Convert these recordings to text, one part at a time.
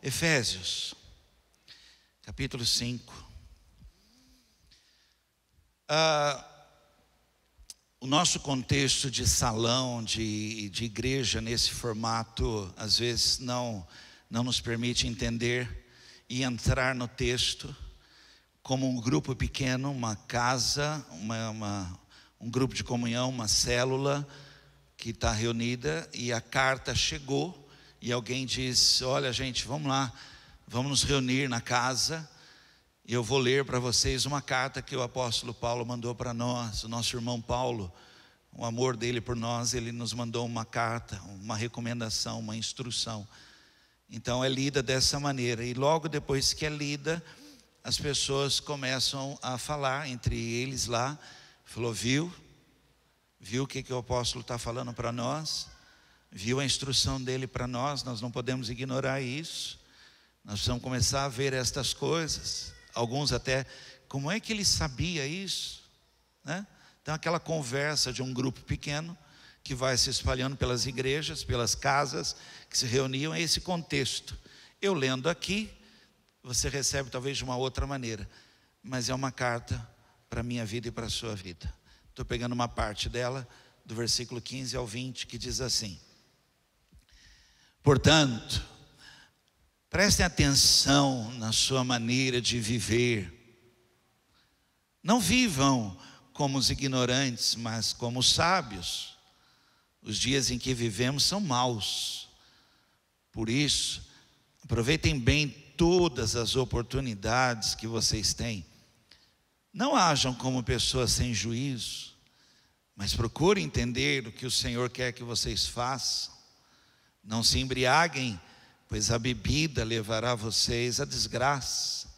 Efésios, capítulo 5. O nosso contexto de salão, de igreja nesse formato, às vezes não nos permite entender e entrar no texto como um grupo pequeno, uma casa, um grupo de comunhão, uma célula que está reunida, e a carta chegou e alguém disse: olha gente, vamos lá, vamos nos reunir na casa. E eu vou ler para vocês uma carta que o apóstolo Paulo mandou para nós. O nosso irmão Paulo, o amor dele por nós, ele nos mandou uma carta, uma recomendação, uma instrução. Então é lida dessa maneira, e logo depois que é lida, as pessoas começam a falar entre eles lá. Falou: viu o que o apóstolo está falando para nós? Viu a instrução dele para nós? Nós não podemos ignorar isso. Nós precisamos começar a ver estas coisas. Alguns até, como é que ele sabia isso? Né? Então aquela conversa de um grupo pequeno que vai se espalhando pelas igrejas, pelas casas que se reuniam, é esse contexto. Eu lendo aqui, você recebe talvez de uma outra maneira, mas é uma carta para a minha vida e para a sua vida. Estou pegando uma parte dela, do versículo 15 ao 20, que diz assim: portanto, prestem atenção na sua maneira de viver. Não vivam como os ignorantes, mas como os sábios. Os dias em que vivemos são maus. Por isso, aproveitem bem todas as oportunidades que vocês têm. Não ajam como pessoas sem juízo, mas procurem entender o que o Senhor quer que vocês façam. Não se embriaguem, pois a bebida levará vocês à desgraça.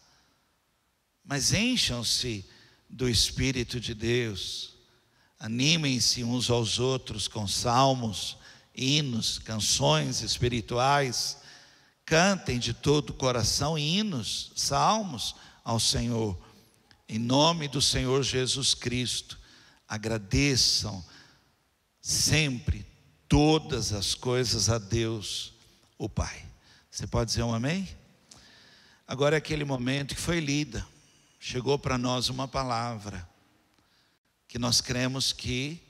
Mas encham-se do Espírito de Deus. Animem-se uns aos outros com salmos, hinos, canções espirituais. Cantem de todo o coração hinos, salmos ao Senhor. Em nome do Senhor Jesus Cristo, agradeçam sempre todas as coisas a Deus, o Pai. Você pode dizer um amém? Agora é aquele momento que foi lida. Chegou para nós uma palavra, que nós cremos que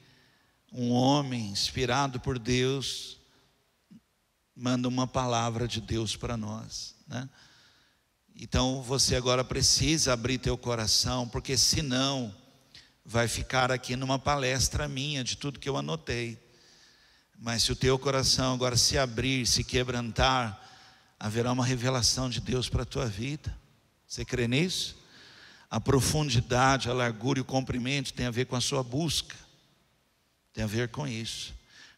um homem inspirado por Deus manda uma palavra de Deus para nós, né? Então você agora precisa abrir teu coração, porque senão vai ficar aqui numa palestra minha de tudo que eu anotei. Mas se o teu coração agora se abrir, se quebrantar, haverá uma revelação de Deus para a tua vida. Você crê nisso? A profundidade, a largura e o comprimento tem a ver com a sua busca. Tem a ver com isso.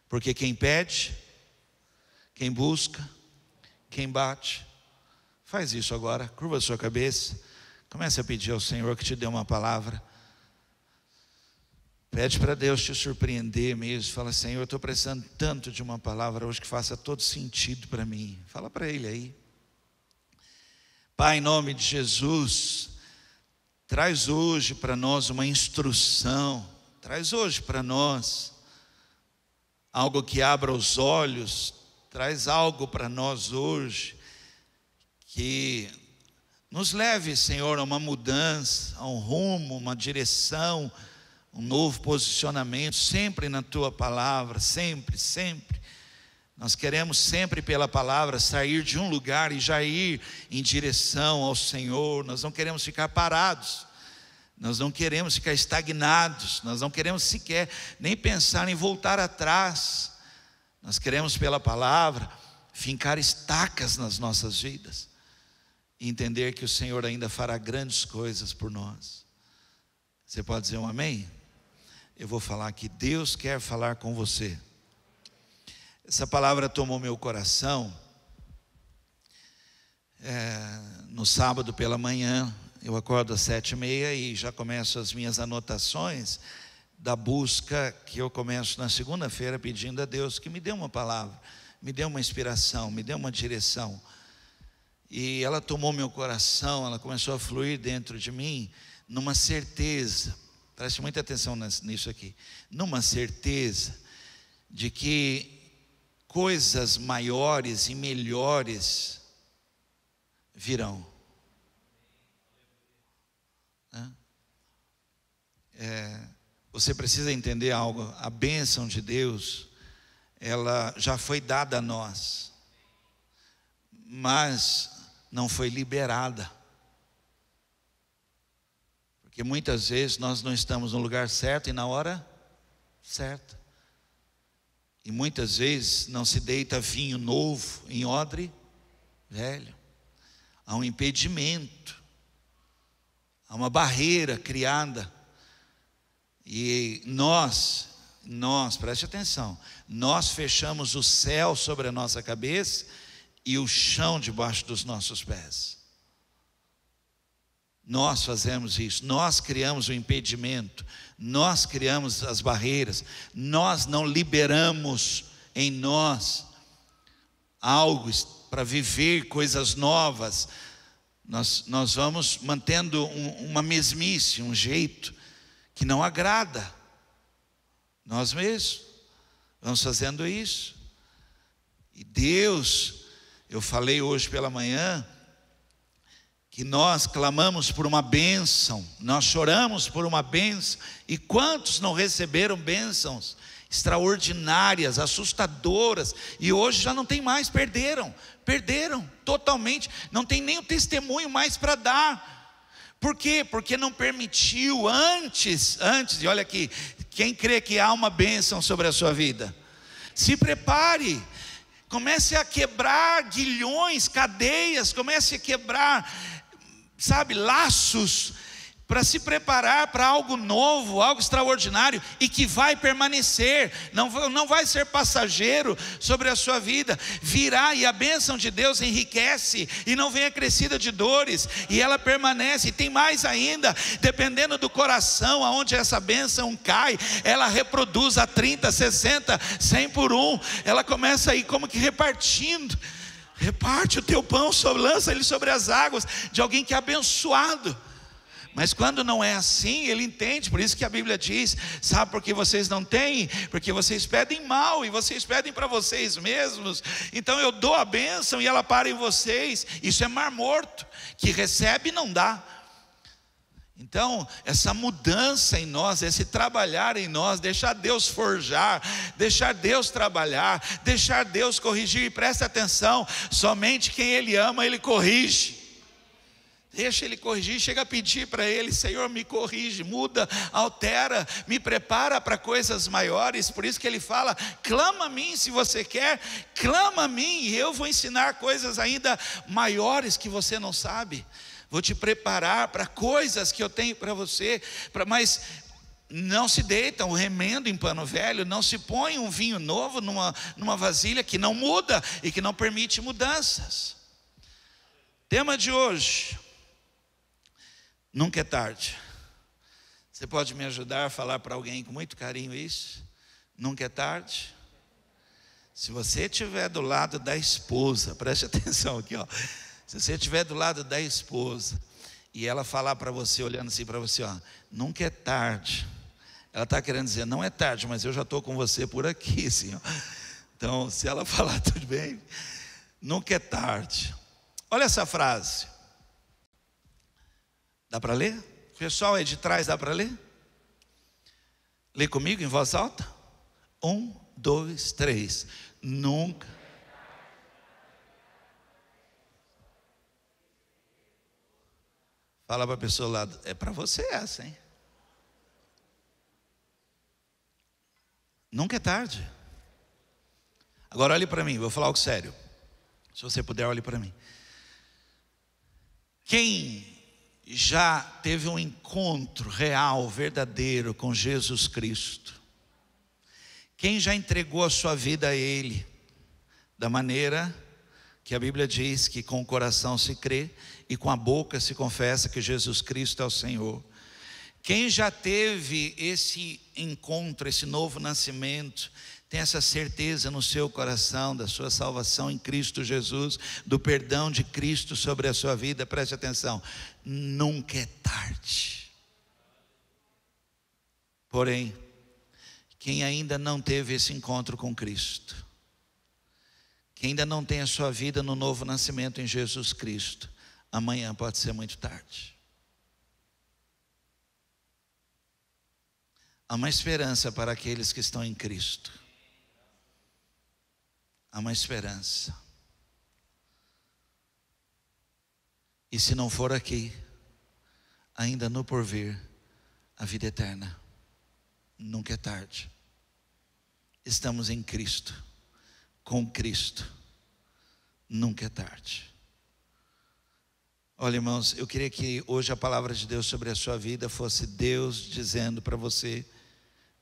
Porque quem pede, quem busca, quem bate. Faz isso agora, curva a sua cabeça. Comece a pedir ao Senhor que te dê uma palavra. Pede para Deus te surpreender mesmo. Fala: Senhor, eu estou precisando tanto de uma palavra hoje que faça todo sentido para mim. Fala para Ele aí. Pai, em nome de Jesus, traz hoje para nós uma instrução. Traz hoje para nós algo que abra os olhos. Traz algo para nós hoje que nos leve, Senhor, a uma mudança, a um rumo, uma direção, um novo posicionamento, sempre na Tua palavra, sempre, sempre. Nós queremos sempre pela palavra sair de um lugar e já ir em direção ao Senhor. Nós não queremos ficar parados, nós não queremos ficar estagnados, nós não queremos sequer nem pensar em voltar atrás. Nós queremos pela palavra fincar estacas nas nossas vidas e entender que o Senhor ainda fará grandes coisas por nós. Você pode dizer um amém? Eu vou falar que Deus quer falar com você. Essa palavra tomou meu coração no sábado pela manhã. Eu acordo às 7h30 e já começo as minhas anotações da busca que eu começo na segunda-feira, pedindo a Deus que me dê uma palavra, me dê uma inspiração, me dê uma direção. E ela tomou meu coração, ela começou a fluir dentro de mim numa certeza. Preste muita atenção nisso aqui. Numa certeza de que coisas maiores e melhores virão. Você precisa entender algo. A bênção de Deus, ela já foi dada a nós, mas não foi liberada. Porque muitas vezes nós não estamos no lugar certo e na hora certa. E muitas vezes não se deita vinho novo em odre velho. Há um impedimento, há uma barreira criada. E nós, preste atenção, nós fechamos o céu sobre a nossa cabeça e o chão debaixo dos nossos pés. Nós fazemos isso, nós criamos o impedimento, nós criamos as barreiras, nós não liberamos em nós algo para viver coisas novas. Nós vamos mantendo uma mesmice, um jeito que não agrada. Nós mesmos vamos fazendo isso. E Deus, eu falei hoje pela manhã, que nós clamamos por uma bênção, nós choramos por uma bênção, e quantos não receberam bênçãos extraordinárias, assustadoras, e hoje já não tem mais, perderam totalmente, não tem nem o testemunho mais para dar. Por quê? Porque não permitiu antes, e olha aqui, quem crê que há uma bênção sobre a sua vida, se prepare, comece a quebrar grilhões, cadeias, comece a quebrar, laços, para se preparar para algo novo, algo extraordinário, e que vai permanecer, não vai ser passageiro sobre a sua vida, virá, e a bênção de Deus enriquece, e não vem acrescida de dores, e ela permanece. E tem mais ainda, dependendo do coração aonde essa bênção cai, ela reproduz a 30, 60, 100 por 1, ela começa aí como que repartindo. Reparte o teu pão, lança ele sobre as águas de alguém que é abençoado. Mas quando não é assim, ele entende. Por isso que a Bíblia diz: sabe por que vocês não têm? Porque vocês pedem mal, e vocês pedem para vocês mesmos. Então eu dou a bênção e ela para em vocês. Isso é mar morto, que recebe e não dá. Então essa mudança em nós, esse trabalhar em nós, deixar Deus forjar, deixar Deus trabalhar, deixar Deus corrigir. E presta atenção, somente quem Ele ama, Ele corrige. Deixa Ele corrigir, chega a pedir para Ele: Senhor, me corrige, muda, altera, me prepara para coisas maiores. Por isso que Ele fala: clama a mim se você quer, clama a mim, e eu vou ensinar coisas ainda maiores que você não sabe. Vou te preparar para coisas que eu tenho para você. Mas não se deita um remendo em pano velho, não se põe um vinho novo numa vasilha que não muda e que não permite mudanças. Tema de hoje: nunca é tarde. Você pode me ajudar a falar para alguém com muito carinho isso? Nunca é tarde. Se você estiver do lado da esposa, preste atenção aqui, ó. Se você estiver do lado da esposa e ela falar para você, olhando assim para você, ó, nunca é tarde, ela está querendo dizer: não é tarde, mas eu já estou com você por aqui, assim, ó. Então, se ela falar: tudo bem, nunca é tarde. Olha essa frase. Dá para ler? O pessoal aí de trás, dá para ler? Lê comigo em voz alta. 1, 2, 3. Nunca. Fala para a pessoa lá: é para você essa, hein? Nunca é tarde. Agora olhe para mim, vou falar algo sério. Se você puder, olhe para mim. Quem já teve um encontro real, verdadeiro com Jesus Cristo? Quem já entregou a sua vida a Ele, da maneira que a Bíblia diz que com o coração se crê e com a boca se confessa que Jesus Cristo é o Senhor? Quem já teve esse encontro, esse novo nascimento, tem essa certeza no seu coração da sua salvação em Cristo Jesus, do perdão de Cristo sobre a sua vida? Preste atenção, nunca é tarde. Porém, quem ainda não teve esse encontro com Cristo, quem ainda não tem a sua vida no novo nascimento em Jesus Cristo, amanhã pode ser muito tarde. Há uma esperança para aqueles que estão em Cristo. Há uma esperança. E se não for aqui, ainda no porvir, a vida eterna. Nunca é tarde. Estamos em Cristo, com Cristo. Nunca é tarde. Olha, irmãos, eu queria que hoje a palavra de Deus sobre a sua vida fosse Deus dizendo para você: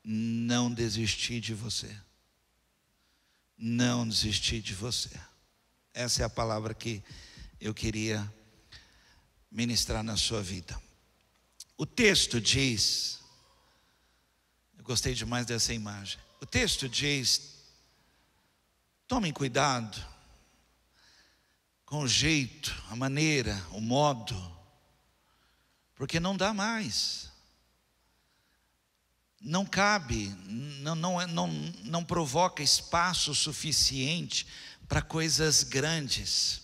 não desistir de você. Não desistir de você. Essa é a palavra que eu queria ministrar na sua vida. O texto diz, eu gostei demais dessa imagem. O texto diz: tomem cuidado com o jeito, a maneira, o modo, porque não dá mais. Não cabe, não provoca espaço suficiente para coisas grandes.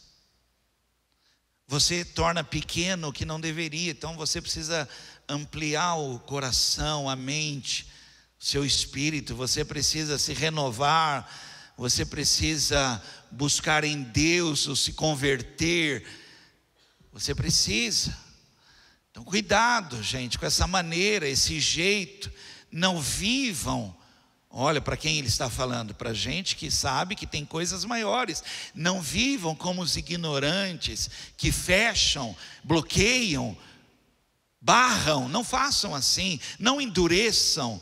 Você torna pequeno o que não deveria, então você precisa ampliar o coração, a mente, o seu espírito, você precisa se renovar, você precisa buscar em Deus ou se converter, você precisa. Então cuidado, gente, com essa maneira, esse jeito. Não vivam, olha para quem ele está falando, para gente que sabe que tem coisas maiores. Não vivam como os ignorantes que fecham, bloqueiam, barram. Não façam assim, não endureçam,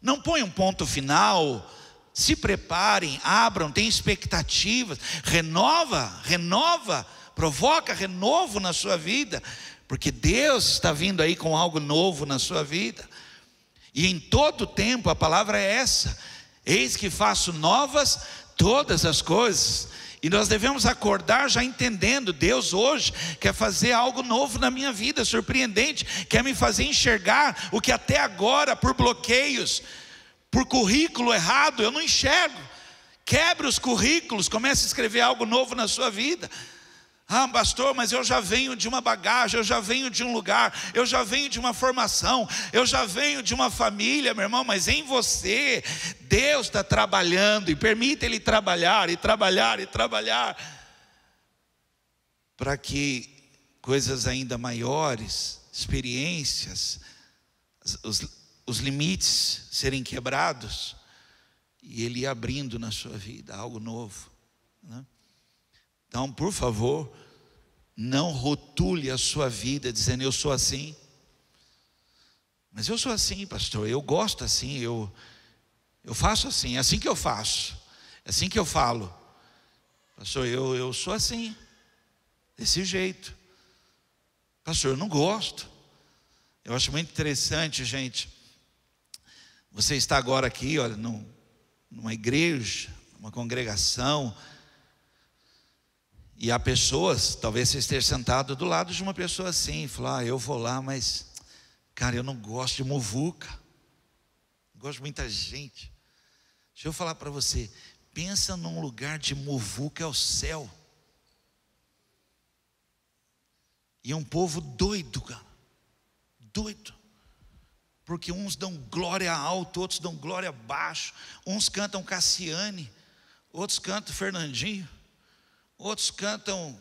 não ponham ponto final. Se preparem, abram, tenham expectativas, renova, provoca renovo na sua vida, porque Deus está vindo aí com algo novo na sua vida. E em todo tempo a palavra é essa: eis que faço novas todas as coisas. E nós devemos acordar já entendendo: Deus hoje quer fazer algo novo na minha vida, surpreendente, quer me fazer enxergar o que até agora, por bloqueios, por currículo errado, eu não enxergo. Quebre os currículos, comece a escrever algo novo na sua vida. Ah, pastor, mas eu já venho de uma bagagem, eu já venho de um lugar, eu já venho de uma formação, eu já venho de uma família, meu irmão. Mas em você, Deus está trabalhando, e permita Ele trabalhar, e trabalhar, e trabalhar, para que coisas ainda maiores, experiências, os limites serem quebrados, e Ele ir abrindo na sua vida algo novo, né? Então, por favor, não rotule a sua vida dizendo: eu sou assim. Mas eu sou assim, pastor, eu gosto assim, eu faço assim, é assim que eu faço, é assim que eu falo. Pastor, eu sou assim, desse jeito. Pastor, eu não gosto. Eu acho muito interessante, gente. Você está agora aqui, olha, numa igreja, numa congregação, e há pessoas, talvez você esteja sentado do lado de uma pessoa assim, e falar: eu vou lá, mas, cara, eu não gosto de muvuca, não gosto de muita gente. Deixa eu falar para você, pensa num lugar de muvuca, é o céu. E é um povo doido, cara, doido. Porque uns dão glória alto, outros dão glória baixo. Uns cantam Cassiane, outros cantam Fernandinho, outros cantam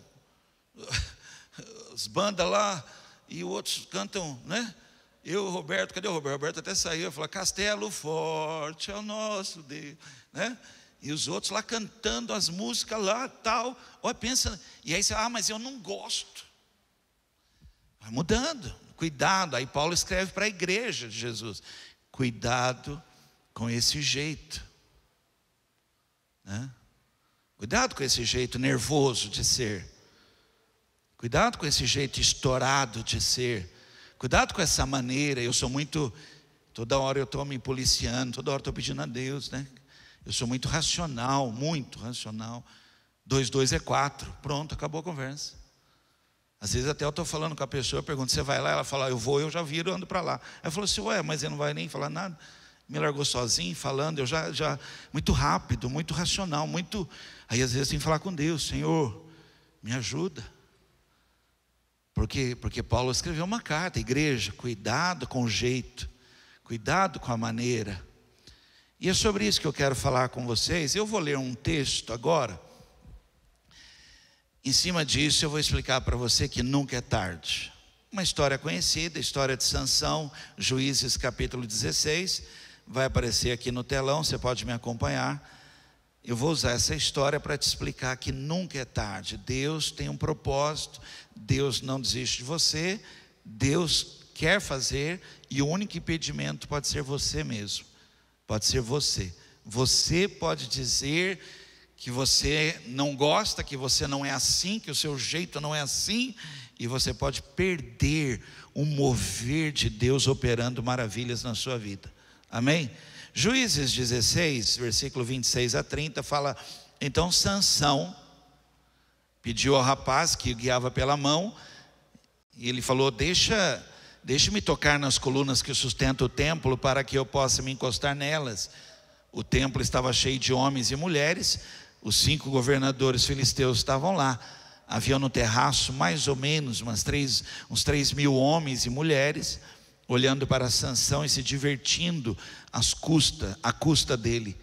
as bandas lá, e outros cantam, né? Eu, Roberto, cadê o Roberto? O Roberto até saiu, falou: Castelo forte é o nosso Deus, né? E os outros lá cantando as músicas lá, tal. Olha, pensa, e aí você: mas eu não gosto. Vai mudando, cuidado. Aí Paulo escreve para a igreja de Jesus: cuidado com esse jeito, né? Cuidado com esse jeito nervoso de ser. Cuidado com esse jeito estourado de ser. Cuidado com essa maneira. Eu sou muito, toda hora eu estou me policiando, toda hora estou pedindo a Deus, né? Eu sou muito racional, muito racional. 2 2 é 4, pronto, acabou a conversa. Às vezes até eu estou falando com a pessoa, eu pergunto: você vai lá? Ela fala: eu vou, eu já viro, eu ando para lá. Ela falou assim: ué, mas ele não vai nem falar nada? Me largou sozinho, falando, eu já muito rápido, muito racional, muito. Aí às vezes tem que falar com Deus: Senhor, me ajuda. Porque Paulo escreveu uma carta: igreja, cuidado com o jeito, cuidado com a maneira. E é sobre isso que eu quero falar com vocês. Eu vou ler um texto agora. Em cima disso eu vou explicar para você que nunca é tarde. Uma história conhecida, a história de Sansão, Juízes capítulo 16. Vai aparecer aqui no telão, você pode me acompanhar. Eu vou usar essa história para te explicar que nunca é tarde. Deus tem um propósito, Deus não desiste de você, Deus quer fazer, e o único impedimento pode ser você mesmo. Pode ser você. Você pode dizer que você não gosta, que você não é assim, que o seu jeito não é assim, e você pode perder o mover de Deus operando maravilhas na sua vida. Amém? Juízes 16, versículo 26 a 30 fala: então Sansão pediu ao rapaz que o guiava pela mão, e ele falou: deixe-me tocar nas colunas que sustentam o templo, para que eu possa me encostar nelas. O templo estava cheio de homens e mulheres. Os 5 governadores filisteus estavam lá. Havia no terraço mais ou menos uns 3.000 homens e mulheres, olhando para Sansão e se divertindo à custa dele.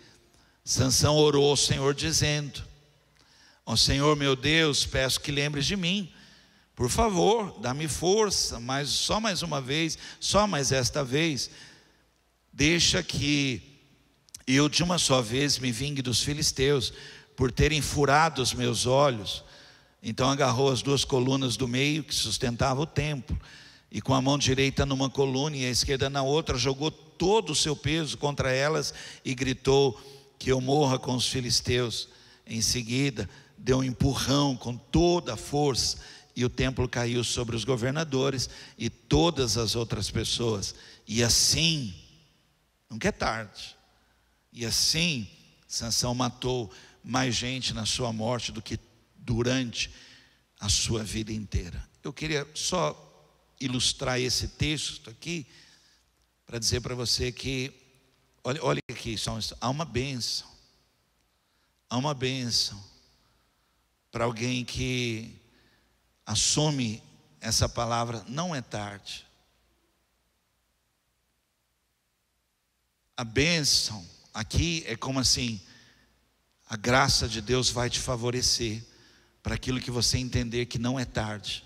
Sansão orou ao Senhor dizendo: ó Senhor meu Deus, peço que lembres de mim. Por favor, dá-me força, mas só mais uma vez, só mais esta vez. Deixa que eu de uma só vez me vingue dos filisteus, por terem furado os meus olhos. Então agarrou as 2 colunas do meio que sustentavam o templo, e com a mão direita numa coluna e a esquerda na outra, jogou todo o seu peso contra elas e gritou: que eu morra com os filisteus. Em seguida deu um empurrão com toda a força, e o templo caiu sobre os governadores e todas as outras pessoas. E assim, nunca é tarde, e assim Sansão matou mais gente na sua morte do que durante a sua vida inteira. Eu queria só ilustrar esse texto aqui para dizer para você que, olha aqui, há uma bênção para alguém que assume essa palavra: não é tarde. A bênção aqui é como assim: a graça de Deus vai te favorecer para aquilo que você entender que não é tarde.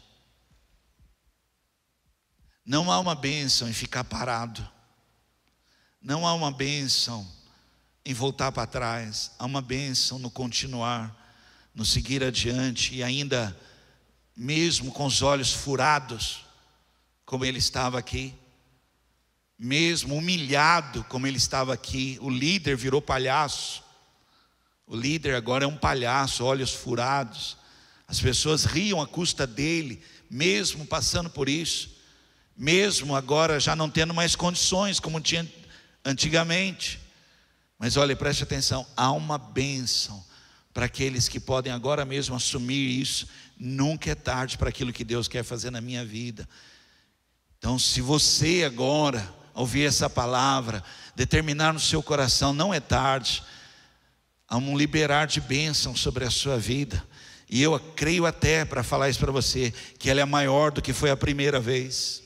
Não há uma bênção em ficar parado. Não há uma bênção em voltar para trás. Há uma bênção no continuar, no seguir adiante, e ainda mesmo com os olhos furados, como ele estava aqui, mesmo humilhado como ele estava aqui. O líder virou palhaço. O líder agora é um palhaço, olhos furados. As pessoas riam à custa dele, mesmo passando por isso, mesmo agora já não tendo mais condições como tinha antigamente. Mas olha, preste atenção: há uma bênção para aqueles que podem agora mesmo assumir isso. Nunca é tarde para aquilo que Deus quer fazer na minha vida. Então, se você agora ouvir essa palavra, determinar no seu coração, não é tarde. Há um liberar de bênção sobre a sua vida. E eu creio até, para falar isso para você, que ela é maior do que foi a primeira vez.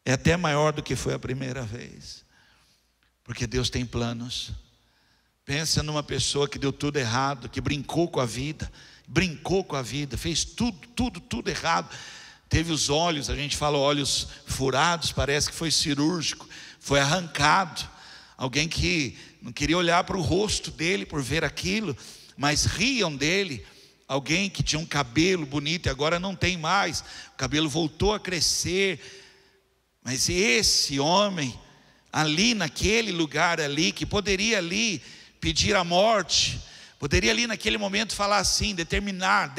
É até maior do que foi a primeira vez. Porque Deus tem planos. Pensa numa pessoa que deu tudo errado, que brincou com a vida, fez tudo errado. Teve os olhos, a gente fala olhos furados, parece que foi cirúrgico, foi arrancado. Alguém que não queria olhar para o rosto dele por ver aquilo, mas riam dele. Alguém que tinha um cabelo bonito e agora não tem mais, o cabelo voltou a crescer. Mas esse homem, ali naquele lugar ali, que poderia ali pedir a morte, poderia ali naquele momento falar assim, determinar,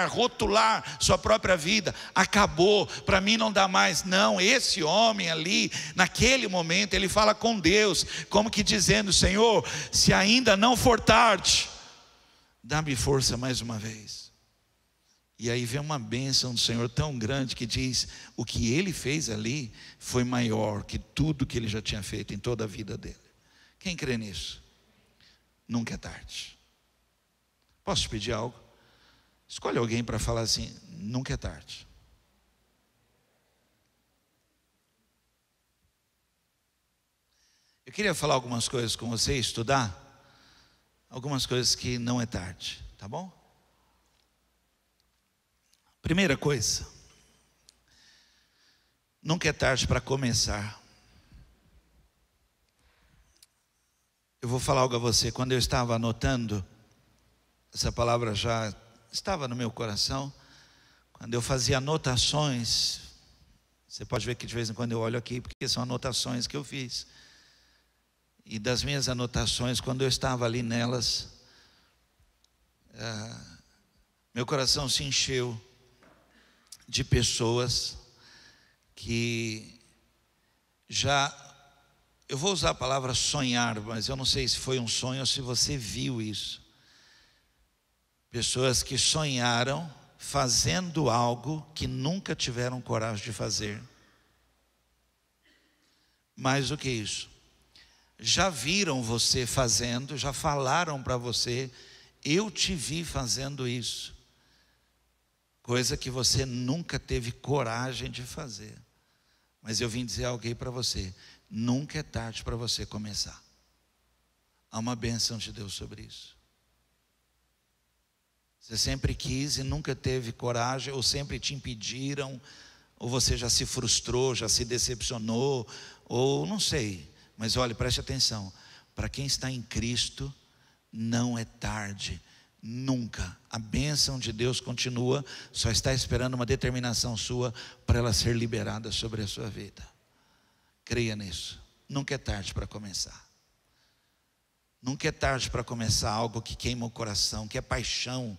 rotular sua própria vida: acabou, para mim não dá mais. Não, esse homem ali, naquele momento, ele fala com Deus, como que dizendo: Senhor, se ainda não for tarde, dá-me força mais uma vez. E aí vem uma bênção do Senhor tão grande que diz: o que ele fez ali foi maior que tudo que ele já tinha feito em toda a vida dele. Quem crê nisso? Nunca é tarde. Posso te pedir algo? Escolhe alguém para falar assim: nunca é tarde. Eu queria falar algumas coisas com você, estudar algumas coisas que não é tarde, tá bom? Primeira coisa, nunca é tarde para começar. Eu vou falar algo a você. Quando eu estava anotando, essa palavra já estava no meu coração. Quando eu fazia anotações, você pode ver que de vez em quando eu olho aqui, porque são anotações que eu fiz. E das minhas anotações, quando eu estava ali nelas, meu coração se encheu de pessoas que já, eu vou usar a palavra sonhar, mas eu não sei se foi um sonho ou se você viu isso. Pessoas que sonharam fazendo algo que nunca tiveram coragem de fazer. Mais do que isso, já viram você fazendo, já falaram para você: eu te vi fazendo isso. Coisa que você nunca teve coragem de fazer. Mas eu vim dizer algo aí para você: nunca é tarde para você começar. Há uma bênção de Deus sobre isso. Você sempre quis e nunca teve coragem, ou sempre te impediram, ou você já se frustrou, já se decepcionou, ou não sei. Mas olhe, preste atenção: para quem está em Cristo, não é tarde. Nunca. A bênção de Deus continua, só está esperando uma determinação sua para ela ser liberada sobre a sua vida. Creia nisso. Nunca é tarde para começar. Nunca é tarde para começar algo que queima o coração, que é paixão.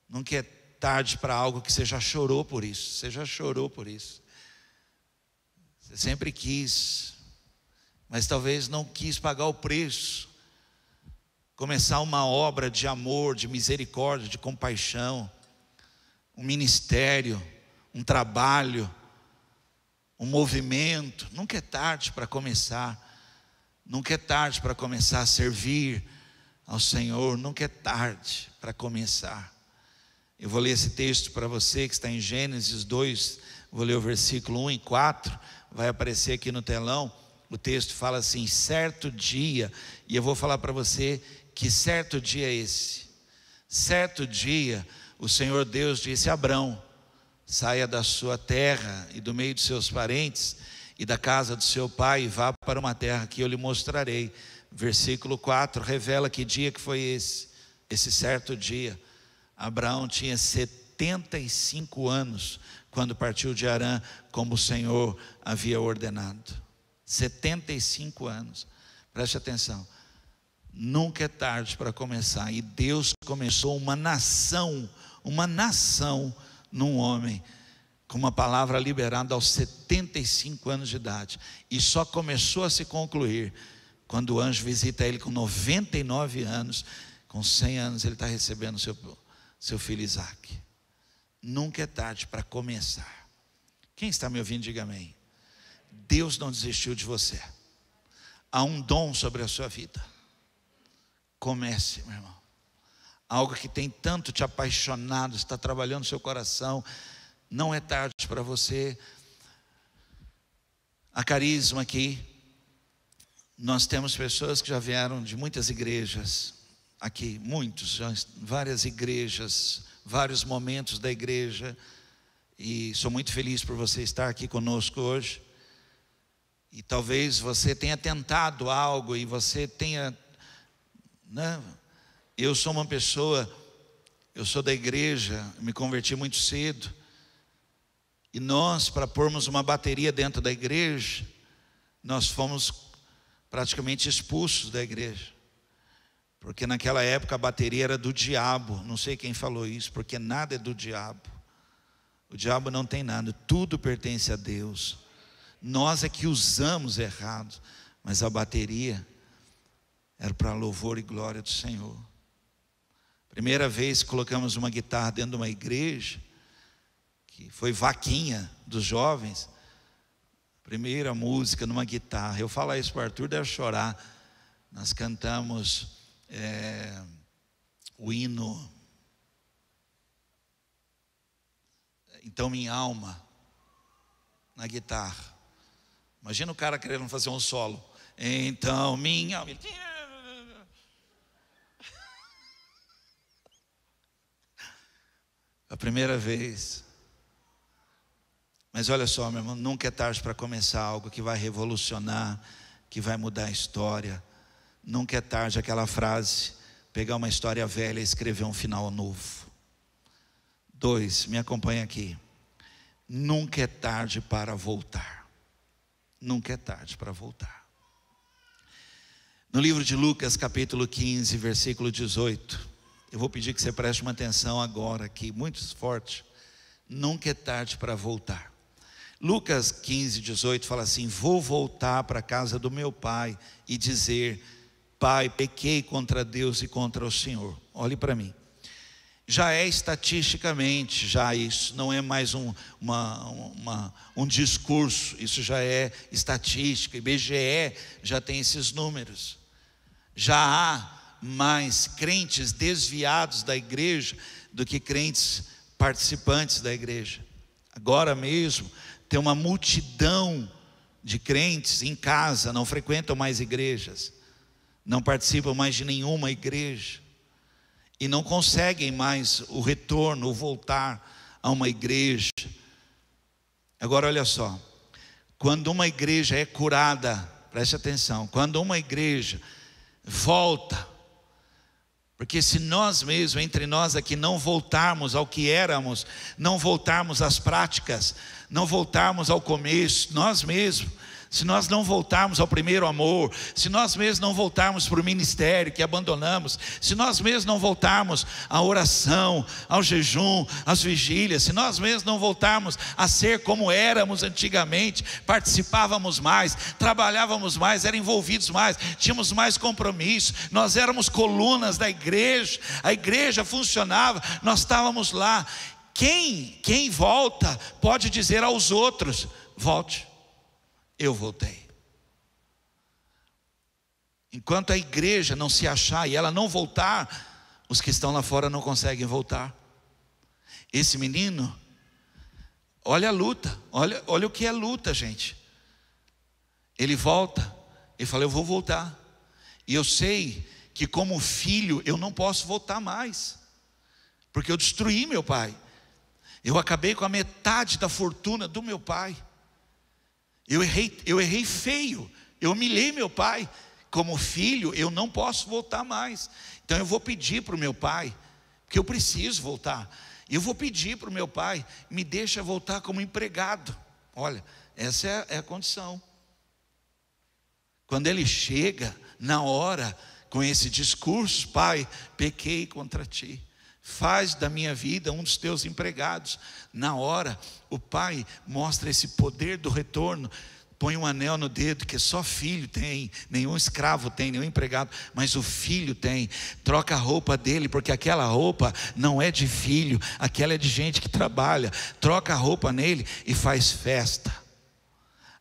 Nunca é tarde para algo que você já chorou por isso. Você já chorou por isso. Você sempre quis, mas talvez não quis pagar o preço. Começar uma obra de amor, de misericórdia, de compaixão, um ministério, um trabalho, um movimento. Nunca é tarde para começar. Nunca é tarde para começar a servir ao Senhor. Nunca é tarde para começar. Eu vou ler esse texto para você que está em Gênesis 2, vou ler o versículo 1 e 4, vai aparecer aqui no telão. O texto fala assim: certo dia, e eu vou falar para você que certo dia é esse. Certo dia, o Senhor Deus disse a Abrão: saia da sua terra e do meio de seus parentes e da casa do seu pai e vá para uma terra que eu lhe mostrarei. Versículo 4 revela que dia que foi esse. Esse certo dia, Abraão tinha 75 anos quando partiu de Harã, como o Senhor havia ordenado. 75 anos. Preste atenção. Nunca é tarde para começar. E Deus começou uma nação num homem, com uma palavra liberada aos 75 anos de idade. E só começou a se concluir quando o anjo visita ele com 99 anos. Com 100 anos ele está recebendo seu filho Isaac. Nunca é tarde para começar. Quem está me ouvindo, diga amém. Deus não desistiu de você. Há um dom sobre a sua vida. Comece, meu irmão. Algo que tem tanto te apaixonado, está trabalhando no seu coração. Não é tarde para você. A Carisma aqui, nós temos pessoas que já vieram de muitas igrejas aqui, várias igrejas, vários momentos da igreja, e sou muito feliz por você estar aqui conosco hoje. E talvez você tenha tentado algo e você tenha, né? Eu sou uma pessoa, eu sou da igreja, me converti muito cedo, e nós, para pormos uma bateria dentro da igreja, nós fomos praticamente expulsos da igreja, porque naquela época a bateria era do diabo. Não sei quem falou isso, porque nada é do diabo. O diabo não tem nada, tudo pertence a Deus. Nós é que usamos errado, mas a bateria era para louvor e glória do Senhor. Primeira vez que colocamos uma guitarra dentro de uma igreja, que foi vaquinha dos jovens, primeira música numa guitarra. Eu falar isso para o Arthur, deve chorar. Nós cantamos o hino Então Minha Alma na guitarra. Imagina o cara querendo fazer um solo. Então minha alma. A primeira vez. Mas olha só, meu irmão, nunca é tarde para começar algo que vai revolucionar, que vai mudar a história. Nunca é tarde, aquela frase, pegar uma história velha e escrever um final novo. 2, me acompanha aqui. Nunca é tarde para voltar. Nunca é tarde para voltar. No livro de Lucas, capítulo 15, versículo 18. Eu vou pedir que você preste uma atenção agora aqui, muito forte. Nunca é tarde para voltar. Lucas 15, 18 fala assim: vou voltar para a casa do meu pai e dizer: Pai, pequei contra Deus e contra o Senhor. Olhe para mim. Já é estatisticamente, já isso não é mais um discurso, isso já é estatística. IBGE já tem esses números. Já há mais crentes desviados da igreja do que crentes participantes da igreja. Agora mesmo tem uma multidão de crentes em casa, não frequentam mais igrejas, não participam mais de nenhuma igreja e não conseguem mais o retorno, o voltar a uma igreja. Agora olha só, quando uma igreja é curada, preste atenção, quando uma igreja volta, porque se nós mesmos, entre nós aqui, não voltarmos ao que éramos, não voltarmos às práticas, não voltarmos ao começo, nós mesmos, se nós não voltarmos ao primeiro amor, se nós mesmos não voltarmos para o ministério que abandonamos, se nós mesmos não voltarmos à oração, ao jejum, às vigílias, se nós mesmos não voltarmos a ser como éramos antigamente, participávamos mais, trabalhávamos mais, éramos envolvidos mais, tínhamos mais compromisso, nós éramos colunas da igreja, a igreja funcionava, nós estávamos lá. Quem volta pode dizer aos outros: volte. Eu voltei. Enquanto a igreja não se achar e ela não voltar, os que estão lá fora não conseguem voltar. Esse menino, olha a luta, olha o que é luta, gente. Ele volta, ele fala: eu vou voltar. E eu sei que como filho eu não posso voltar mais, porque eu destruí meu pai. Eu acabei com a metade da fortuna do meu pai. Eu errei feio, eu humilhei meu pai. Como filho, eu não posso voltar mais. Então eu vou pedir para o meu pai, porque eu preciso voltar. Eu vou pedir para o meu pai: me deixa voltar como empregado. Olha, essa é a condição. Quando ele chega na hora com esse discurso: pai, pequei contra ti, faz da minha vida um dos teus empregados. Na hora, o pai mostra esse poder do retorno. Põe um anel no dedo que só filho tem, nenhum escravo tem, nenhum empregado, mas o filho tem. Troca a roupa dele, porque aquela roupa não é de filho, aquela é de gente que trabalha. Troca a roupa nele e faz festa.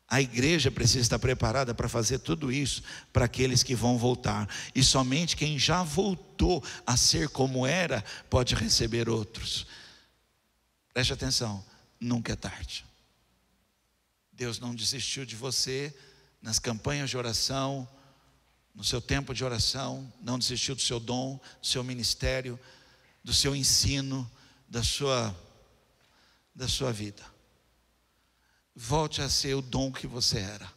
A igreja precisa estar preparada para fazer tudo isso para aqueles que vão voltar. E somente quem já voltou a ser como era pode receber outros. Preste atenção, nunca é tarde. Deus não desistiu de você nas campanhas de oração, no seu tempo de oração, não desistiu do seu dom, do seu ministério, do seu ensino, da sua vida. Volte a ser o dom que você era,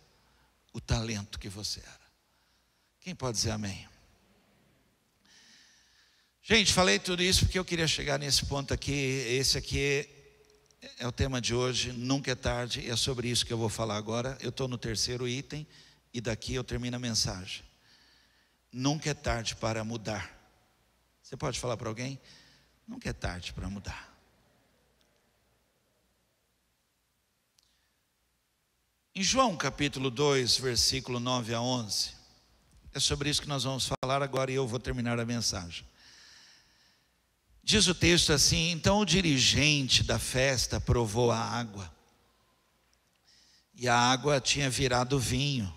o talento que você era. Quem pode dizer amém? Gente, falei tudo isso porque eu queria chegar nesse ponto aqui. Esse aqui é o tema de hoje, nunca é tarde, e é sobre isso que eu vou falar agora. Eu estou no terceiro item e daqui eu termino a mensagem. Nunca é tarde para mudar. Você pode falar para alguém? Nunca é tarde para mudar. Em João capítulo 2, versículo 9 a 11, é sobre isso que nós vamos falar agora e eu vou terminar a mensagem. Diz o texto assim: então o dirigente da festa provou a água, e a água tinha virado vinho.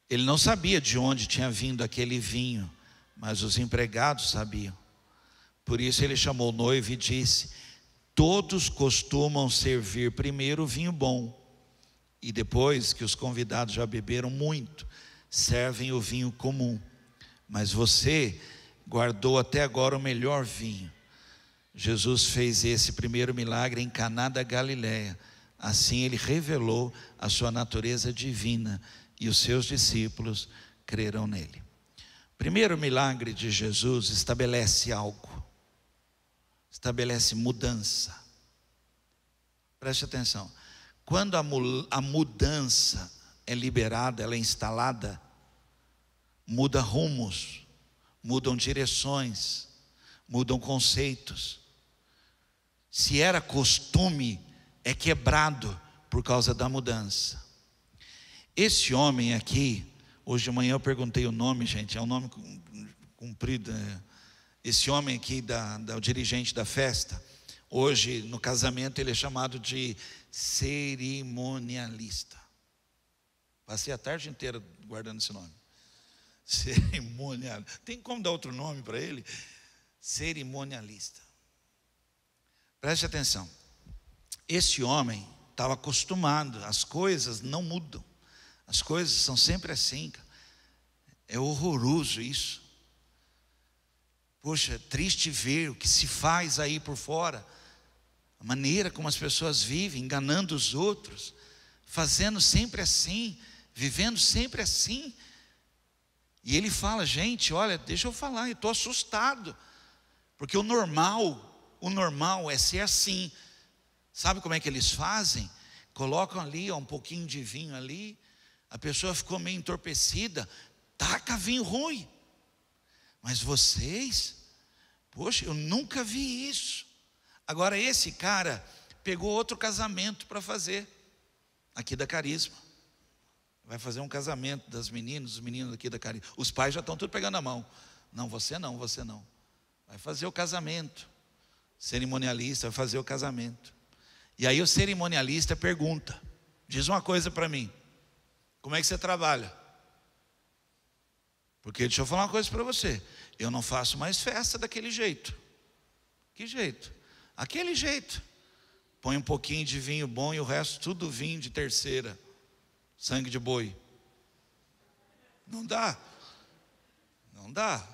Ele não sabia de onde tinha vindo aquele vinho, mas os empregados sabiam. Por isso ele chamou o noivo e disse: todos costumam servir primeiro o vinho bom, e depois que os convidados já beberam muito, servem o vinho comum. Mas você guardou até agora o melhor vinho. Jesus fez esse primeiro milagre em Caná da Galileia. Assim ele revelou a sua natureza divina e os seus discípulos creram nele. O primeiro milagre de Jesus estabelece algo, estabelece mudança. Preste atenção, quando a mudança é liberada, ela é instalada, muda rumos, mudam direções, mudam conceitos. Se era costume, é quebrado por causa da mudança. Esse homem aqui, hoje de manhã eu perguntei o nome, gente, é um nome comprido. Esse homem aqui, o dirigente da festa, hoje no casamento ele é chamado de cerimonialista. Passei a tarde inteira guardando esse nome. Cerimonialista. Tem como dar outro nome para ele? Cerimonialista. Preste atenção. Esse homem estava acostumado, as coisas não mudam. As coisas são sempre assim. É horroroso isso. Poxa, é triste ver o que se faz aí por fora. A maneira como as pessoas vivem, enganando os outros, fazendo sempre assim, vivendo sempre assim. E ele fala, gente, olha, deixa eu falar, eu estou assustado. Porque o normal é ser assim. Sabe como é que eles fazem? Colocam ali um pouquinho de vinho ali, a pessoa ficou meio entorpecida, taca vinho ruim. Mas vocês, poxa, eu nunca vi isso. Agora esse cara pegou outro casamento para fazer, aqui da Carisma. Vai fazer um casamento das meninas, os meninos aqui da Carisma. Os pais já estão tudo pegando a mão. Não, você não, você não. Vai fazer o casamento. Cerimonialista vai fazer o casamento. E aí o cerimonialista pergunta, diz uma coisa para mim: como é que você trabalha? Porque deixa eu falar uma coisa para você, eu não faço mais festa daquele jeito. Que jeito? Aquele jeito. Põe um pouquinho de vinho bom e o resto tudo vinho de terceira, sangue de boi. Não dá. Não dá.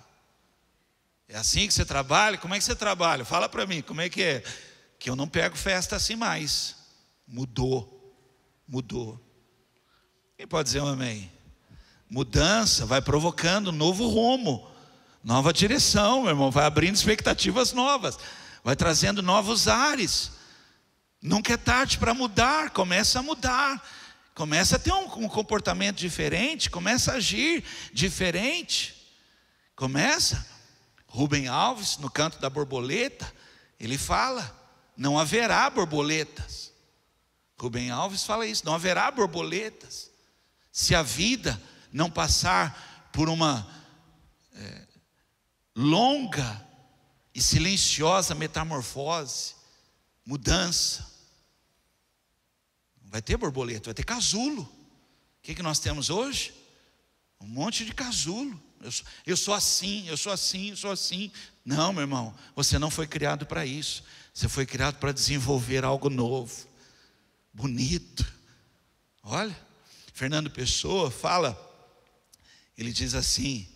É assim que você trabalha? Como é que você trabalha? Fala para mim, como é que é? Que eu não pego festa assim mais. Mudou. Quem pode dizer um amém? Mudança vai provocando novo rumo, nova direção, meu irmão. Vai abrindo expectativas novas, vai trazendo novos ares. Nunca é tarde para mudar. Começa a mudar, começa a ter um comportamento diferente, começa a agir diferente. Começa. Rubem Alves, no Canto da Borboleta, ele fala: não haverá borboletas. Rubem Alves fala isso: não haverá borboletas se a vida não passar por uma longa e silenciosa metamorfose, mudança. Não vai ter borboleta, vai ter casulo. O que nós temos hoje? Um monte de casulo. Eu sou assim, eu sou assim, eu sou assim. Não, meu irmão, você não foi criado para isso. Você foi criado para desenvolver algo novo, bonito. Olha, Fernando Pessoa fala, ele diz assim: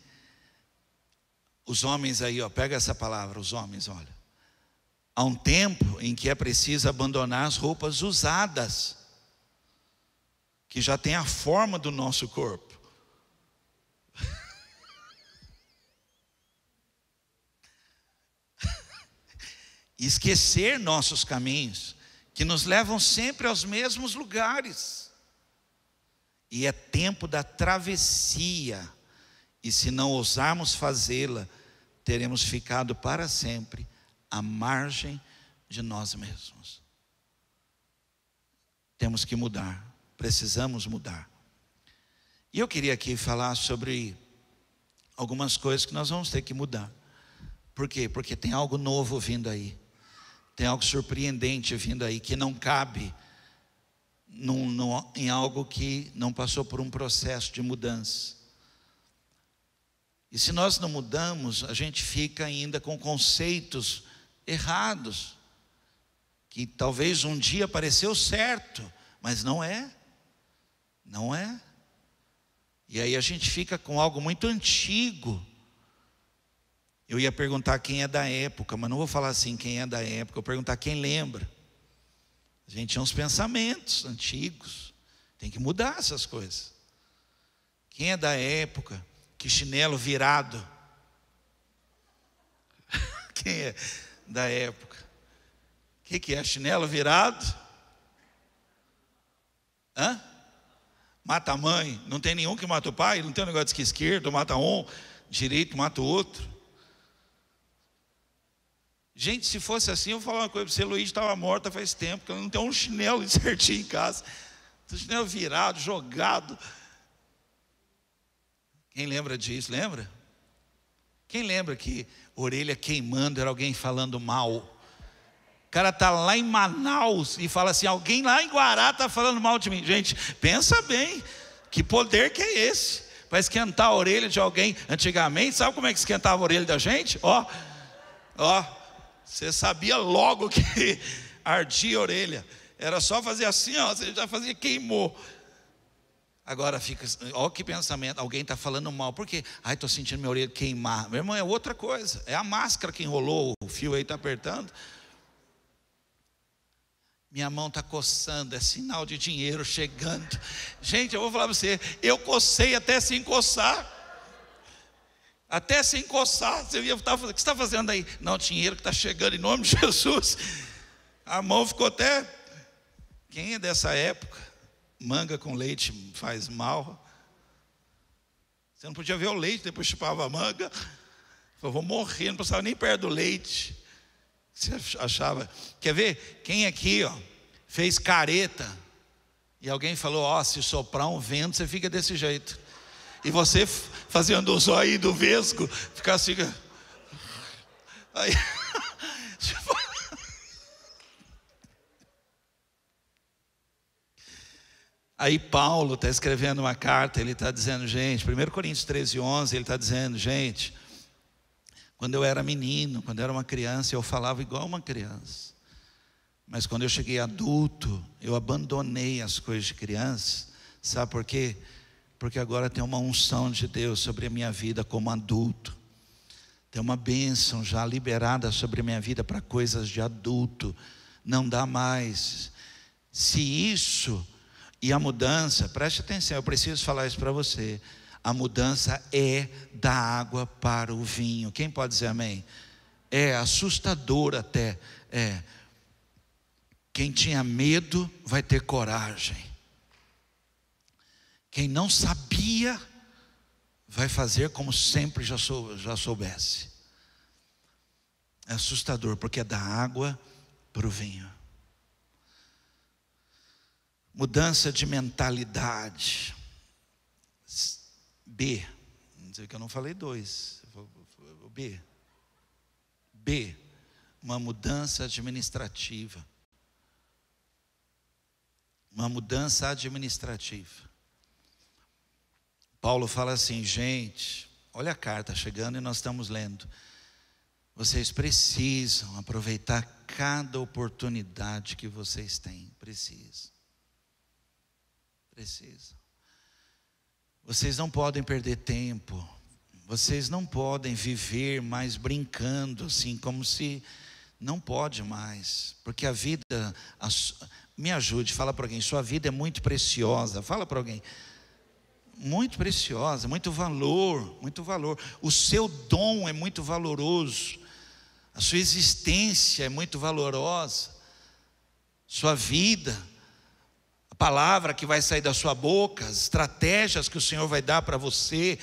os homens aí, ó, pega essa palavra, os homens, olha. Há um tempo em que é preciso abandonar as roupas usadas, que já tem a forma do nosso corpo. E esquecer nossos caminhos, que nos levam sempre aos mesmos lugares. E é tempo da travessia, e se não ousarmos fazê-la, teremos ficado para sempre à margem de nós mesmos. Temos que mudar, precisamos mudar. E eu queria aqui falar sobre algumas coisas que nós vamos ter que mudar. Por quê? Porque tem algo novo vindo aí. Tem algo surpreendente vindo aí, que não cabe em algo que não passou por um processo de mudança. E se nós não mudamos, a gente fica ainda com conceitos errados, que talvez um dia pareceu certo, mas não é. Não é? E aí a gente fica com algo muito antigo. Eu ia perguntar quem é da época, mas não vou falar assim quem é da época, eu vou perguntar quem lembra. A gente tinha uns pensamentos antigos, tem que mudar essas coisas. Quem é da época que chinelo virado? Quem é da época? O que é chinelo virado? Hã? Mata a mãe, não tem nenhum que mata o pai, não tem um negócio de que esquerdo mata um, direito mata o outro. Gente, se fosse assim, eu vou falar uma coisa para você, Luiz estava morta faz tempo, porque ela não tem um chinelo certinho em casa. Tem um chinelo virado, jogado. Quem lembra disso? Lembra? Quem lembra que orelha queimando era alguém falando mal? O cara está lá em Manaus e fala assim, alguém lá em Guará está falando mal de mim. Gente, pensa bem, que poder que é esse? Para esquentar a orelha de alguém. Antigamente, sabe como é que esquentava a orelha da gente? Ó, você sabia logo que ardia a orelha. Era só fazer assim, ó, você já fazia, queimou. Agora fica, ó que pensamento, alguém está falando mal, por quê? Ai, estou sentindo minha orelha queimar. Meu irmão, é outra coisa, é a máscara que enrolou, o fio aí está apertando. Minha mão está coçando, é sinal de dinheiro chegando. Gente, eu vou falar para você, eu cocei até se encoçar. Até se encoçar, você ia estar fazendo, o que você está fazendo aí? Não, dinheiro que está chegando em nome de Jesus. A mão ficou até, quem é dessa época? Manga com leite faz mal. Você não podia ver o leite, depois chupava a manga. Eu vou morrer, não passava nem perto do leite. Você achava, quer ver? Quem aqui, ó, fez careta e alguém falou, ó, se soprar um vento, você fica desse jeito. E você fazendo o zóio do vesgo, ficar assim. Aí, aí Paulo está escrevendo uma carta, ele está dizendo, gente, 1 Coríntios 13:11, ele está dizendo, gente, quando eu era menino, quando eu era uma criança, eu falava igual uma criança. Mas quando eu cheguei adulto, eu abandonei as coisas de criança. Sabe por quê? Porque agora tem uma unção de Deus sobre a minha vida como adulto. Tem uma bênção já liberada sobre a minha vida para coisas de adulto. Não dá mais. Se isso e a mudança, preste atenção, eu preciso falar isso para você. A mudança é da água para o vinho. Quem pode dizer amém? É assustador até. Quem tinha medo vai ter coragem. Quem não sabia vai fazer como sempre já soubesse. É assustador, porque é da água para o vinho. Mudança de mentalidade. B. Não sei que eu não falei 2. B. Uma mudança administrativa. Uma mudança administrativa. Paulo fala assim, gente, olha a carta chegando e nós estamos lendo. Vocês precisam aproveitar cada oportunidade que vocês têm. Precisam. Vocês não podem perder tempo. Vocês não podem viver mais brincando assim, como se não pode mais. Porque a vida, me ajude, fala para alguém, sua vida é muito preciosa. Fala para alguém. Muito preciosa, muito valor. O seu dom é muito valoroso. A sua existência é muito valorosa. Sua vida, a palavra que vai sair da sua boca, as estratégias que o Senhor vai dar para você,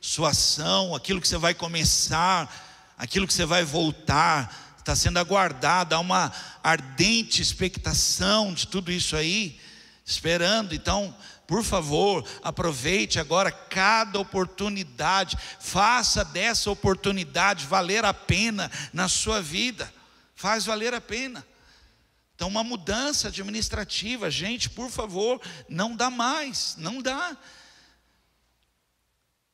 sua ação, aquilo que você vai começar, aquilo que você vai voltar, está sendo aguardado. Há uma ardente expectação de tudo isso aí, esperando. Então, por favor, aproveite agora cada oportunidade, faça dessa oportunidade valer a pena na sua vida, faz valer a pena. Então uma mudança administrativa, gente, por favor, não dá mais, não dá.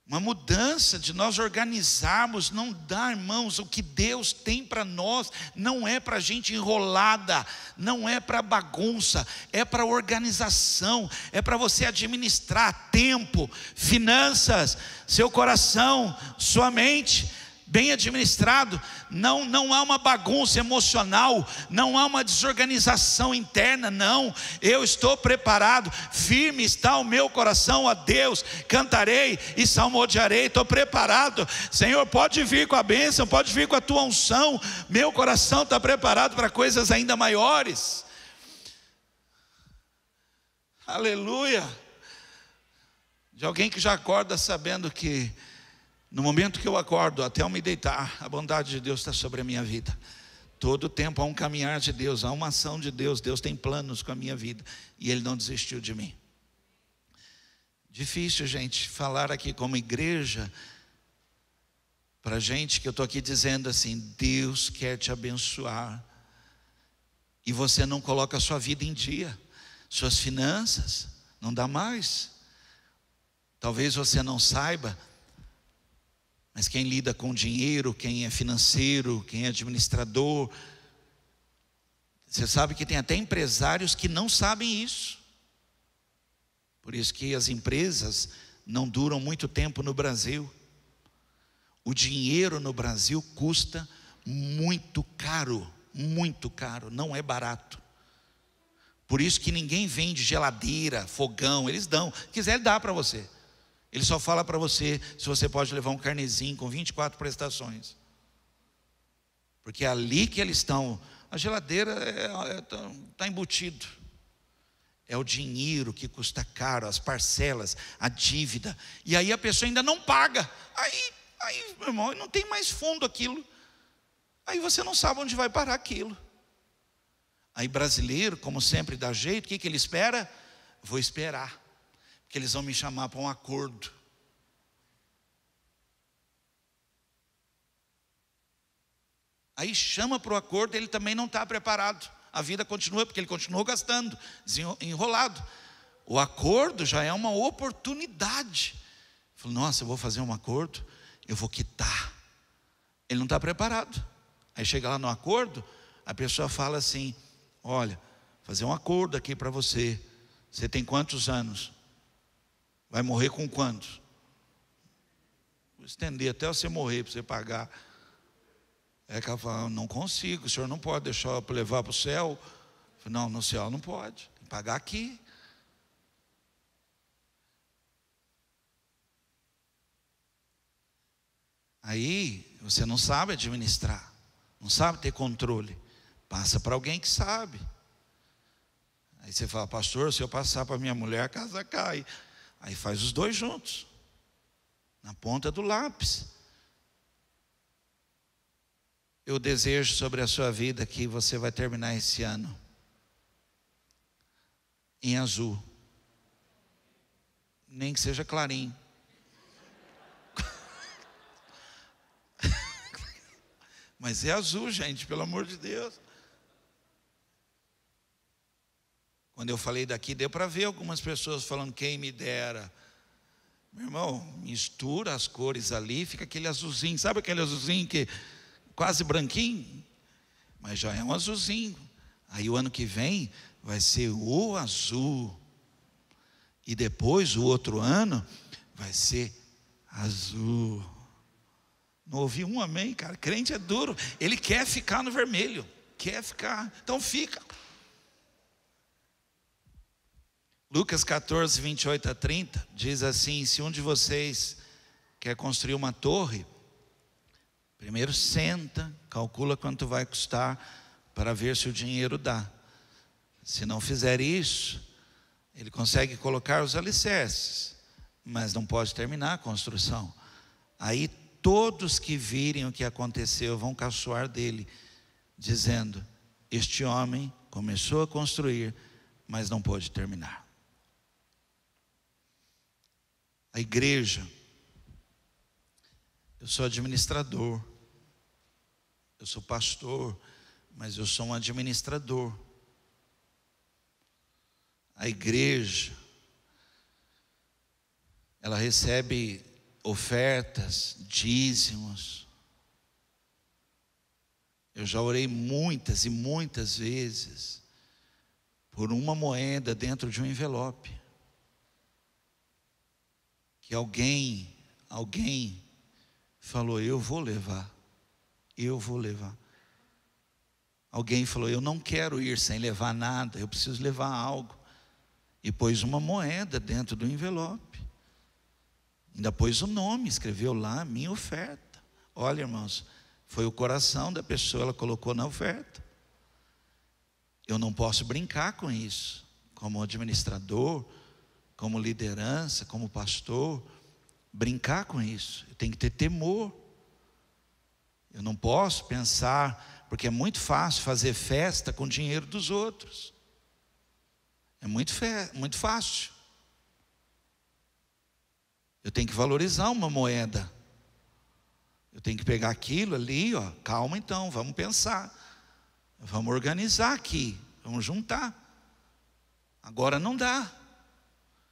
Uma mudança de nós organizarmos, não dá, irmãos, o que Deus tem para nós, não é para gente enrolada, não é para bagunça, é para organização, é para você administrar tempo, finanças, seu coração, sua mente, bem administrado. Não há uma bagunça emocional, não há uma desorganização interna, não. Eu estou preparado, firme está o meu coração a Deus, cantarei e salmodiarei, estou preparado. Senhor, pode vir com a bênção, pode vir com a tua unção, meu coração está preparado para coisas ainda maiores. Aleluia. De alguém que já acorda sabendo que no momento que eu acordo, até eu me deitar, a bondade de Deus está sobre a minha vida. Todo tempo há um caminhar de Deus, há uma ação de Deus. Deus tem planos com a minha vida e Ele não desistiu de mim. Difícil, gente, falar aqui como igreja para gente que eu estou aqui dizendo assim: Deus quer te abençoar e você não coloca a sua vida em dia, suas finanças, não dá mais. Talvez você não saiba, mas quem lida com dinheiro, quem é financeiro, quem é administrador, você sabe que tem até empresários que não sabem isso. Por isso que as empresas não duram muito tempo no Brasil. O dinheiro no Brasil custa muito caro, não é barato. Por isso que ninguém vende geladeira, fogão, eles dão, se quiser ele dá para você. Ele só fala para você se você pode levar um carnezinho com 24 prestações. Porque é ali que eles estão. A geladeira está embutido. É o dinheiro que custa caro, as parcelas, a dívida. E aí a pessoa ainda não paga. Aí, meu irmão, não tem mais fundo aquilo. Aí você não sabe onde vai parar aquilo. Aí brasileiro, como sempre dá jeito, o que ele espera? Vou esperar. Que eles vão me chamar para um acordo. Aí chama para o acordo, ele também não está preparado. A vida continua, porque ele continuou gastando, enrolado. O acordo já é uma oportunidade. Falou, nossa, eu vou fazer um acordo, eu vou quitar. Ele não está preparado. Aí chega lá no acordo, a pessoa fala assim: olha, fazer um acordo aqui para você. Você tem quantos anos? Vai morrer com quantos? Vou estender até você morrer para você pagar. É que ela fala, não consigo, o senhor não pode deixar eu levar para o céu. Eu falei, não, no céu não pode, tem que pagar aqui. Aí você não sabe administrar, não sabe ter controle, passa para alguém que sabe. Aí você fala, pastor, se eu passar para minha mulher, a casa cai. Aí faz os dois juntos, na ponta do lápis. Eu desejo sobre a sua vida que você vai terminar esse ano em azul, nem que seja clarinho. Mas é azul, gente, pelo amor de Deus. Quando eu falei daqui, deu para ver algumas pessoas falando, quem me dera. Meu irmão, mistura as cores ali, fica aquele azulzinho. Sabe aquele azulzinho que quase branquinho? Mas já é um azulzinho. Aí o ano que vem vai ser o azul. E depois o outro ano vai ser azul. Não ouvi um amém, cara. Crente é duro. Ele quer ficar no vermelho. Quer ficar. Então fica. Lucas 14, 28 a 30, diz assim, se um de vocês quer construir uma torre, primeiro senta, calcula quanto vai custar, para ver se o dinheiro dá. Se não fizer isso, ele consegue colocar os alicerces, mas não pode terminar a construção. Aí todos que virem o que aconteceu vão caçoar dele, dizendo, este homem começou a construir, mas não pôde terminar. A igreja, eu sou administrador, eu sou pastor, mas eu sou um administrador. A igreja, ela recebe ofertas, dízimos. Eu já orei muitas e muitas vezes por uma moeda dentro de um envelope, que alguém falou: eu vou levar. Alguém falou: eu não quero ir sem levar nada, eu preciso levar algo. E pôs uma moeda dentro do envelope. Ainda pôs o nome, escreveu lá, minha oferta. Olha, irmãos, foi o coração da pessoa, ela colocou na oferta. Eu não posso brincar com isso, como administrador, como liderança, como pastor, brincar com isso. Eu tenho que ter temor. Eu não posso pensar, porque é muito fácil fazer festa com o dinheiro dos outros. É muito fácil. Eu tenho que valorizar uma moeda. Eu tenho que pegar aquilo ali, ó, calma então, vamos pensar. Vamos organizar aqui, vamos juntar. Agora não dá.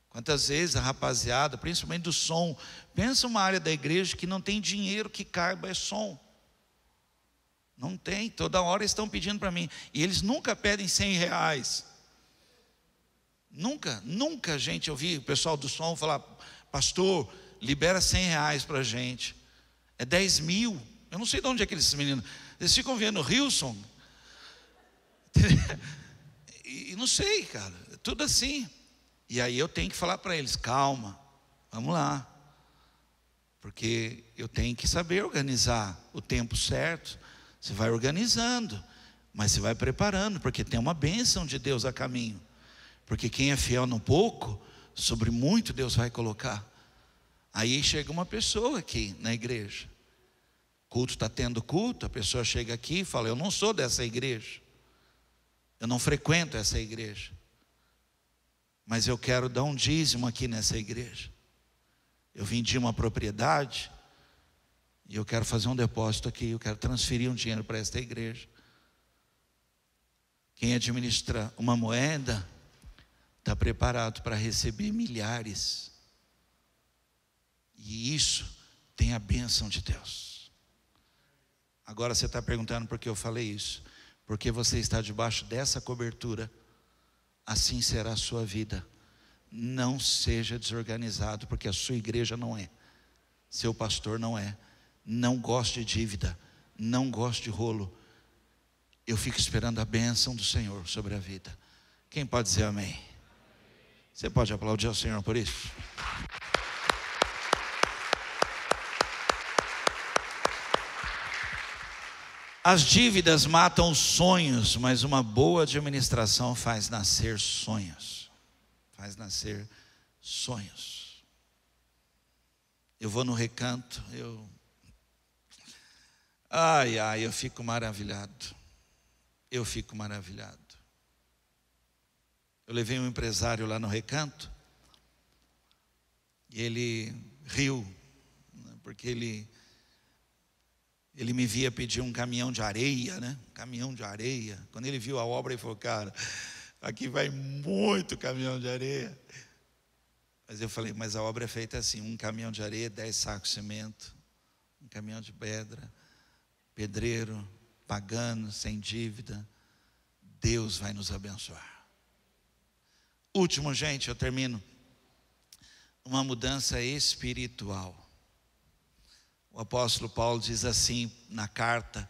Quantas vezes a rapaziada, principalmente do som, pensa uma área da igreja que não tem dinheiro que caiba, é som. Não tem, toda hora estão pedindo para mim. E eles nunca pedem R$100. Nunca, gente, eu vi o pessoal do som falar: pastor, libera R$100 para a gente. É 10 mil. Eu não sei de onde é que esses meninos, eles ficam vendo o Hilson. E não sei, cara, é tudo assim. E aí eu tenho que falar para eles: calma, vamos lá. Porque eu tenho que saber organizar o tempo certo. Você vai organizando, mas você vai preparando, porque tem uma bênção de Deus a caminho. Porque quem é fiel no pouco, sobre muito Deus vai colocar. Aí chega uma pessoa aqui na igreja, culto está tendo culto, a pessoa chega aqui e fala: eu não sou dessa igreja, eu não frequento essa igreja, mas eu quero dar um dízimo aqui nessa igreja. Eu vendi uma propriedade e eu quero fazer um depósito aqui, eu quero transferir um dinheiro para esta igreja. Quem administra uma moeda está preparado para receber milhares. E isso tem a bênção de Deus. Agora você está perguntando por que eu falei isso. Porque você está debaixo dessa cobertura. Assim será a sua vida. Não seja desorganizado, porque a sua igreja não é, seu pastor não é. Não gosto de dívida, não gosto de rolo. Eu fico esperando a bênção do Senhor sobre a vida. Quem pode dizer amém? Você pode aplaudir ao Senhor por isso? As dívidas matam os sonhos, mas uma boa administração faz nascer sonhos. Faz nascer sonhos. Eu vou no recanto, eu fico maravilhado. Eu fico maravilhado. Eu levei um empresário lá no recanto e ele riu, porque ele me via pedir um caminhão de areia, né? Caminhão de areia. Quando ele viu a obra, ele falou: cara, aqui vai muito caminhão de areia. Mas eu falei: mas a obra é feita assim: um caminhão de areia, 10 sacos de cimento, um caminhão de pedra, pedreiro, pagando, sem dívida. Deus vai nos abençoar. Último, gente, eu termino. Uma mudança espiritual. O apóstolo Paulo diz assim na carta: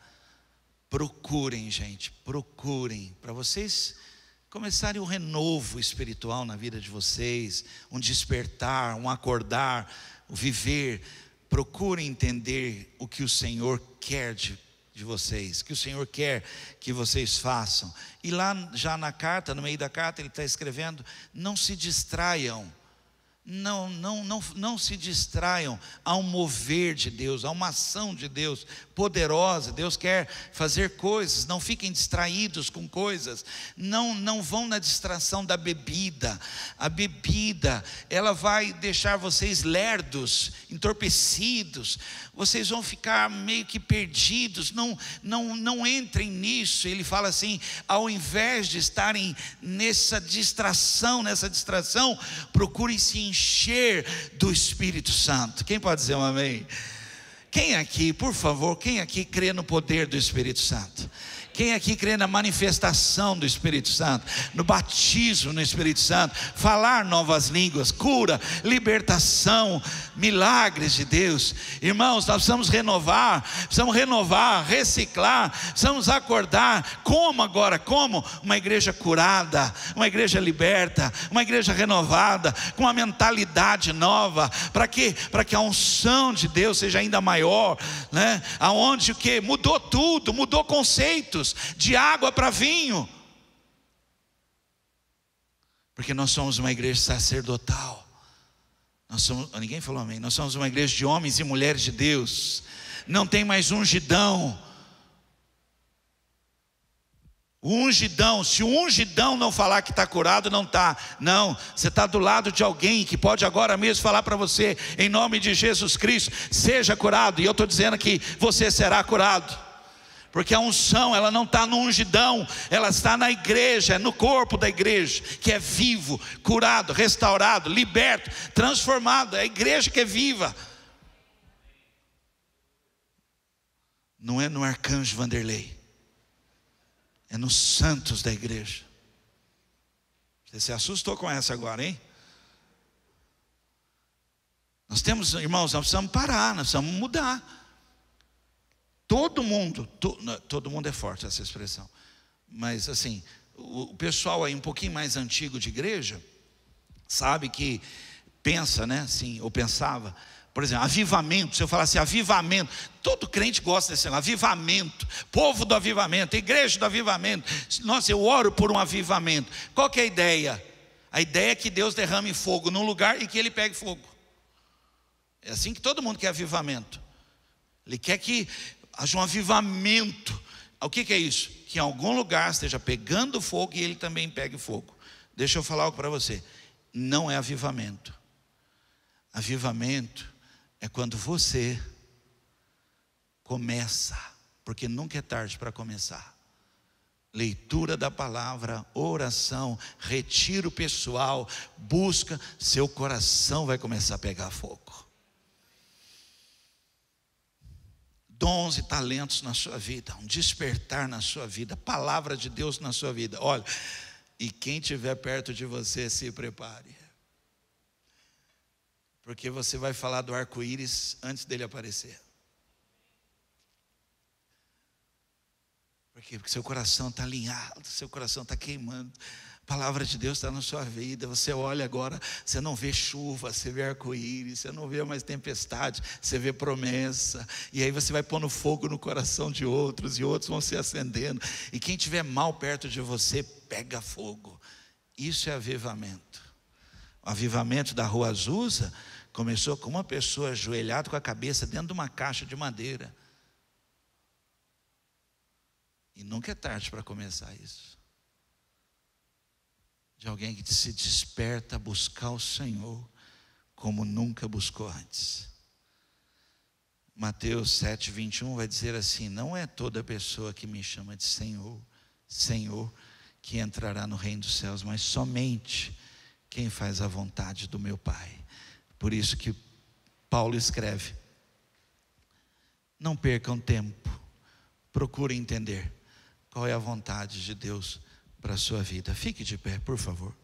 procurem, gente, procurem, para vocês começarem um renovo espiritual na vida de vocês, um despertar, um acordar, o viver. Procurem entender o que o Senhor quer de vocês, que o Senhor quer que vocês façam. E lá já na carta, no meio da carta, ele está escrevendo: não se distraiam. Não se distraiam ao mover de Deus, a uma ação de Deus poderosa. Deus quer fazer coisas, não fiquem distraídos com coisas. Não vão na distração da bebida. A bebida, ela vai deixar vocês lerdos, entorpecidos. Vocês vão ficar meio que perdidos. Não entrem nisso. Ele fala assim: ao invés de estarem nessa distração, procurem se encher do Espírito Santo. Quem pode dizer um amém? Quem aqui, por favor, quem aqui crê no poder do Espírito Santo? Quem aqui crê na manifestação do Espírito Santo, no batismo no Espírito Santo, falar novas línguas, cura, libertação, milagres de Deus? Irmãos, nós precisamos renovar, reciclar, precisamos acordar. Como agora? Como? Uma igreja curada, uma igreja liberta, uma igreja renovada, com uma mentalidade nova. Para quê? Para que a unção de Deus seja ainda maior, né? Aonde o que? Mudou tudo, mudou conceitos, de água para vinho, porque nós somos uma igreja sacerdotal. Ninguém falou amém. Nós somos uma igreja de homens e mulheres de Deus. Não tem mais ungidão. O ungidão, se o ungidão não falar que está curado, não está. Não, você está do lado de alguém que pode agora mesmo falar para você, em nome de Jesus Cristo, seja curado. E eu estou dizendo que você será curado, porque a unção, ela não está no ungidão, ela está na igreja, no corpo da igreja, que é vivo, curado, restaurado, liberto, transformado. É a igreja que é viva. Não é no arcanjo Vanderlei, é nos santos da igreja. Você se assustou com essa agora, hein? Nós temos, irmãos, nós precisamos parar, nós precisamos mudar. Todo mundo é forte essa expressão, mas assim, o pessoal aí um pouquinho mais antigo de igreja, sabe que pensa, né, assim, ou pensava, por exemplo, avivamento. Se eu falar assim, avivamento, todo crente gosta desse avivamento, povo do avivamento, igreja do avivamento. Nossa, eu oro por um avivamento. Qual que é a ideia? A ideia é que Deus derrame fogo num lugar e que ele pegue fogo. É assim que todo mundo quer avivamento. Ele quer que haja um avivamento. O que é isso? Que em algum lugar esteja pegando fogo e ele também pegue fogo. Deixa eu falar algo para você. Não é avivamento. Avivamento é quando você começa, porque nunca é tarde para começar. Leitura da palavra, oração, retiro pessoal, busca, seu coração vai começar a pegar fogo. Dons e talentos na sua vida, um despertar na sua vida, palavra de Deus na sua vida. Olha, e quem estiver perto de você, se prepare, porque você vai falar do arco-íris antes dele aparecer. Por quê? Porque seu coração está alinhado, seu coração está queimando. A palavra de Deus está na sua vida. Você olha agora, você não vê chuva, você vê arco-íris, você não vê mais tempestade, você vê promessa. E aí você vai pondo fogo no coração de outros, e outros vão se acendendo. E quem tiver mal perto de você, pega fogo. Isso é avivamento. O avivamento da Rua Azusa começou com uma pessoa ajoelhada com a cabeça dentro de uma caixa de madeira. E nunca é tarde para começar isso. De alguém que se desperta a buscar o Senhor como nunca buscou antes. Mateus 7:21 vai dizer assim: não é toda pessoa que me chama de Senhor, Senhor, que entrará no reino dos céus, mas somente quem faz a vontade do meu Pai. Por isso que Paulo escreve: não percam tempo, procurem entender qual é a vontade de Deus para a sua vida. Fique de pé, por favor.